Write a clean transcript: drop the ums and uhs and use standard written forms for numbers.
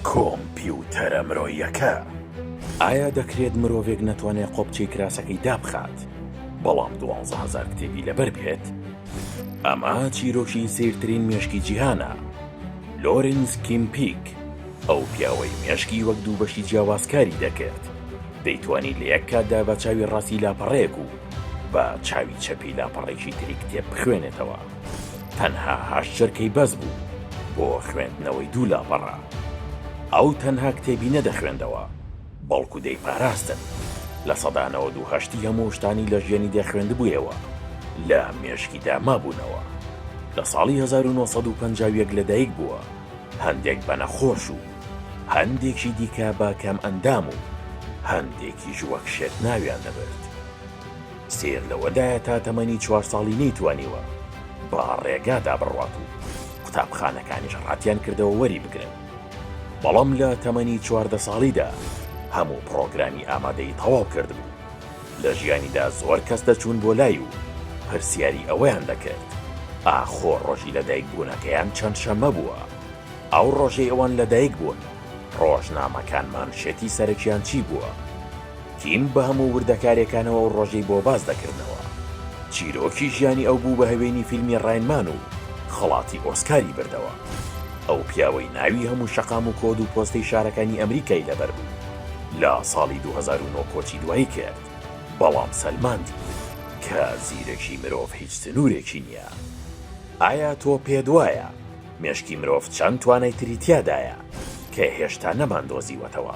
کۆمپیوتەرە مرۆییەکە. ئایا دەکرێت مرۆڤێک نەتوانێت قۆبچەی کراسەکەی دابخات بەڵام 12,000 کتێبی لەبەر بێت؟ ئەمە چیرۆکی سیرترین مێشکی جیهانە. لۆرنس کیمپیک ئەو پیاوەی مێشکی وەک دوو بەشی جیاوازکاری دەکرد. دەیتوانی لە یەک کاتدا بە چاوی ڕاستی لاپەڕەیەک و بە چاوی چەپی لاپەڕێکی تری کتێب بخوێنێتەوە. تەنها 8 چرکەی بەس بوو بۆ خوێندنەوەی دوو لاپەڕە. ئەو تەنها کتێبی نەدەخوێندەوە بەڵکو دەیپاراستن. لە سەدانەوە 2/8 هەموو شتانی لە ژیانی دەخوێندبوویەوە لە مێشکیدا مابوونەوە. لە ساڵی 1950 لەدایک بووە، هەندێک بە نەخۆش و هەندێکی دیکە بە کەم ئەندام و هەندێکیش وەک شێت ناویان دەبرد. سێر لەوەدایە تا تەمەنی 4 ساڵی نەیتوانیوە بە ڕێگادا بڕوات و قوتابخانەکانیش ڕاتیان کردەوە وەری بگرن. بەڵام لە تەمەنی 14 ساڵیدا هەموو پرۆگرامی ئامادەی تەواو کردبوو. لە ژیانیدا زۆر کەس دەچوون بۆ لای و پرسیاری ئەوەیان دەکرد ئاخۆ ڕۆژی لەدایک بوونەکەیان چەند شەمە بووە؟ ئەو ڕۆژەی ئەوان لەدایک بوون ڕۆژنامەکانمان شێتی سەرەکیان چی بووە؟ کیم بە هەموو وردەکارێکانەوە و ڕۆژەی بۆ باز دەکردنەوە. چیرۆکی ژیانی ئەو بوو بە هەوێنی فیلمی ڕاینمان و خەڵاتی ئۆسکاری بردەوە. ئەو پیاوەی ناوی هەموو شەقام و کۆد و پۆستەی شارەکانی ئەمریکای لەبەر بوو. لە ساڵی 2009 کۆچی دوایی کرد، بەڵام سەلماندی کە زیرەکی مرۆڤ هیچ سنوورێکی نییە. ئایا تۆ پێت وایە مێشکی مرۆڤ چەند توانای تری تیادایە کە هێشتا نەماندۆزیوەتەوە؟